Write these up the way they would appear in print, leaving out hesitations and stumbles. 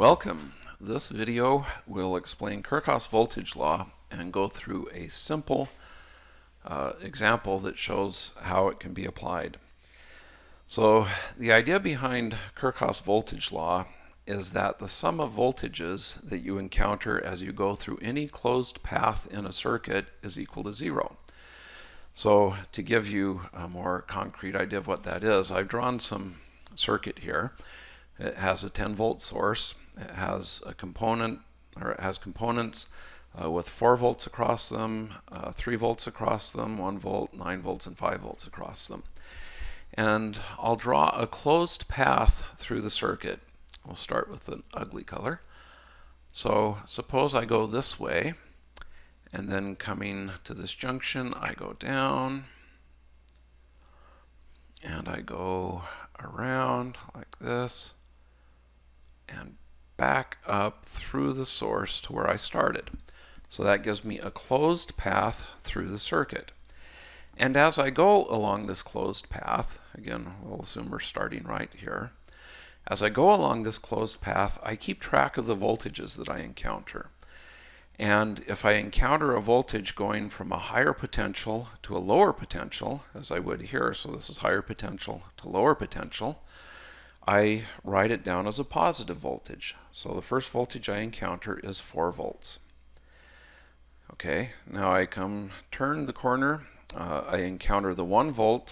Welcome. This video will explain Kirchhoff's voltage law and go through a simple example that shows how it can be applied. So the idea behind Kirchhoff's voltage law is that the sum of voltages that you encounter as you go through any closed path in a circuit is equal to 0. So to give you a more concrete idea of what that is, I've drawn some circuit here. It has a 10-volt source. It has a component, or it has components with 4 volts across them, 3 volts across them, 1 volt, 9 volts, and 5 volts across them. And I'll draw a closed path through the circuit. We'll start with an ugly color. So suppose I go this way, and then coming to this junction, I go down, and I go around like this, and back up through the source to where I started. So that gives me a closed path through the circuit. And as I go along this closed path, again, we'll assume we're starting right here. As I go along this closed path, I keep track of the voltages that I encounter. And if I encounter a voltage going from a higher potential to a lower potential, as I would here, so this is higher potential to lower potential, I write it down as a positive voltage. So the first voltage I encounter is 4 volts. Okay, now I turn the corner, I encounter the 1 volt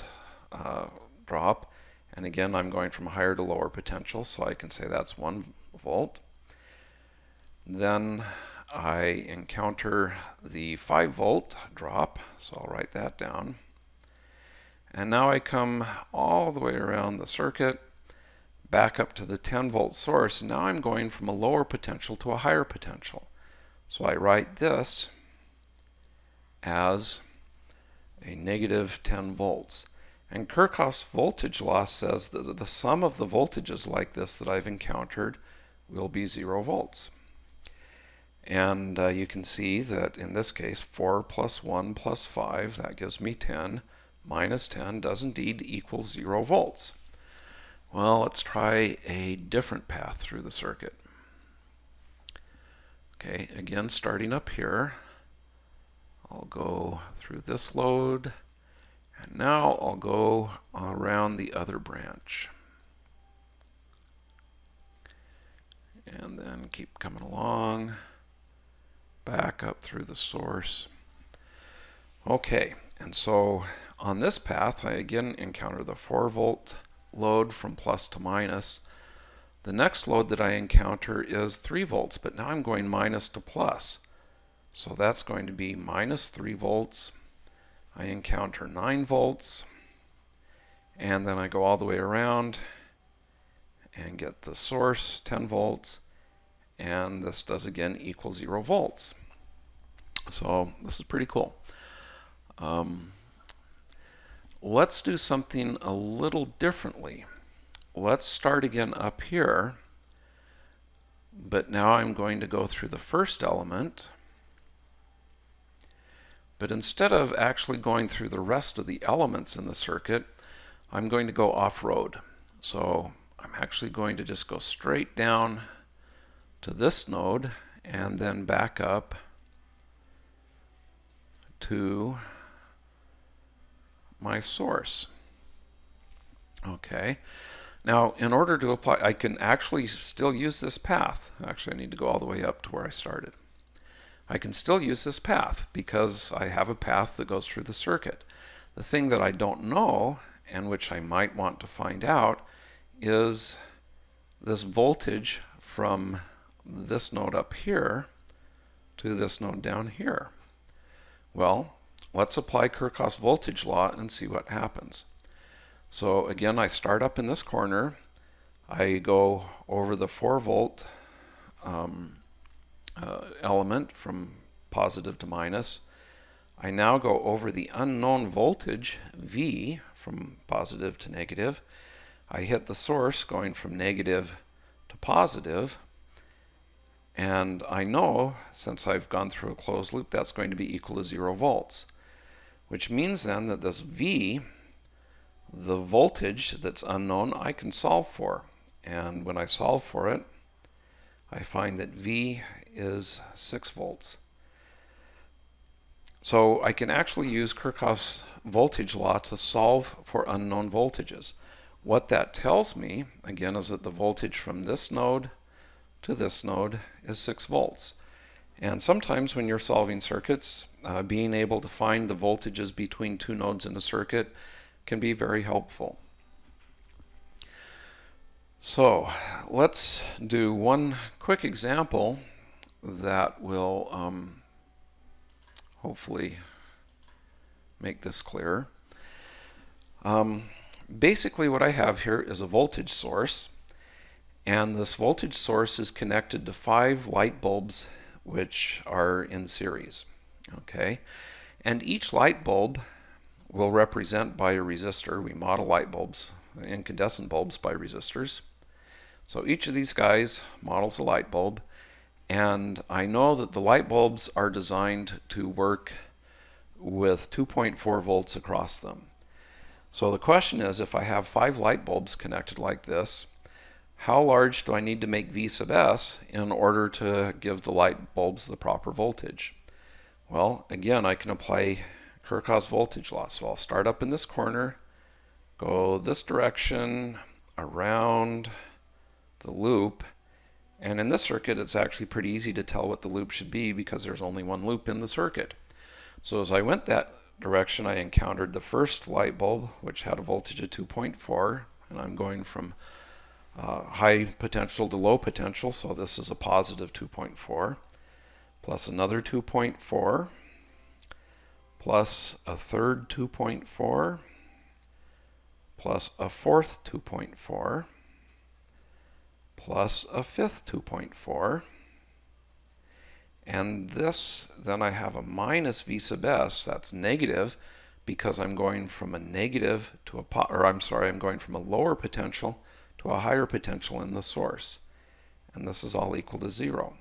drop, and again I'm going from higher to lower potential, so I can say that's 1 volt. Then I encounter the 5 volt drop, so I'll write that down. And now I come all the way around the circuit, back up to the 10 volt source, and now I'm going from a lower potential to a higher potential. So I write this as a negative 10 volts. And Kirchhoff's voltage law says that the sum of the voltages like this that I've encountered will be 0 volts. And you can see that in this case 4 plus 1 plus 5, that gives me 10, minus 10 does indeed equal 0 volts. Well, let's try a different path through the circuit. Okay, again starting up here, I'll go through this load, and now I'll go around the other branch. And then keep coming along, back up through the source. Okay, and so on this path I again encounter the 4 volt load from plus to minus. The next load that I encounter is 3 volts, but now I'm going minus to plus. So that's going to be minus 3 volts. I encounter 9 volts, and then I go all the way around and get the source 10 volts, and this does again equal 0 volts. So this is pretty cool. Let's do something a little differently. Let's start again up here, but now I'm going to go through the first element. But instead of actually going through the rest of the elements in the circuit, I'm going to go off-road. So I'm actually going to just go straight down to this node and then back up to my source. Okay. Now, in order to apply, I can actually still use this path. Actually, I need to go all the way up to where I started. I can still use this path because I have a path that goes through the circuit. The thing that I don't know, and which I might want to find out, is this voltage from this node up here to this node down here. Well, let's apply Kirchhoff's voltage law and see what happens. So again, I start up in this corner. I go over the 4 volt element from positive to minus. I now go over the unknown voltage V from positive to negative. I hit the source going from negative to positive, and I know, since I've gone through a closed loop, that's going to be equal to 0 volts, which means then that this V, the voltage that's unknown, I can solve for. And when I solve for it, I find that V is 6 volts. So I can actually use Kirchhoff's voltage law to solve for unknown voltages. What that tells me, again, is that the voltage from this node to this node is 6 volts. And sometimes when you're solving circuits, being able to find the voltages between two nodes in a circuit can be very helpful. So let's do one quick example that will hopefully make this clear. Basically what I have here is a voltage source, and this voltage source is connected to 5 light bulbs which are in series. Okay, and each light bulb will represent by a resistor. We model light bulbs, incandescent bulbs, by resistors. So each of these guys models a light bulb, and I know that the light bulbs are designed to work with 2.4 volts across them. So the question is, if I have 5 light bulbs connected like this, how large do I need to make V sub s in order to give the light bulbs the proper voltage? Well, again, I can apply Kirchhoff's voltage law. So I'll start up in this corner, go this direction, around the loop, and in this circuit it's actually pretty easy to tell what the loop should be because there's only one loop in the circuit. So as I went that direction, I encountered the first light bulb, which had a voltage of 2.4, and I'm going from high potential to low potential, so this is a positive 2.4, plus another 2.4, plus a third 2.4, plus a fourth 2.4, plus a fifth 2.4, and this, then I have a minus V sub s. That's negative because I'm going from a negative to I'm going from a lower potential to a higher potential in the source, and this is all equal to 0.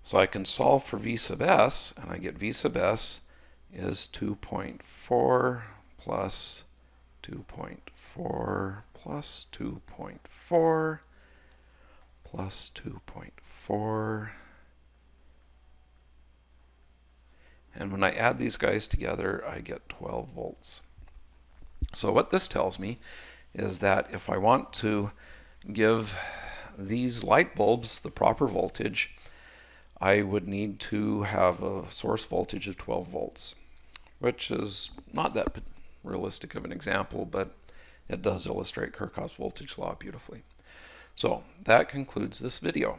So I can solve for V sub s, and I get V sub s is 2.4 plus 2.4 plus 2.4 plus 2.4. And when I add these guys together, I get 12 volts. So what this tells me is that if I want to give these light bulbs the proper voltage, I would need to have a source voltage of 12 volts, which is not that realistic of an example, but it does illustrate Kirchhoff's voltage law beautifully. So that concludes this video.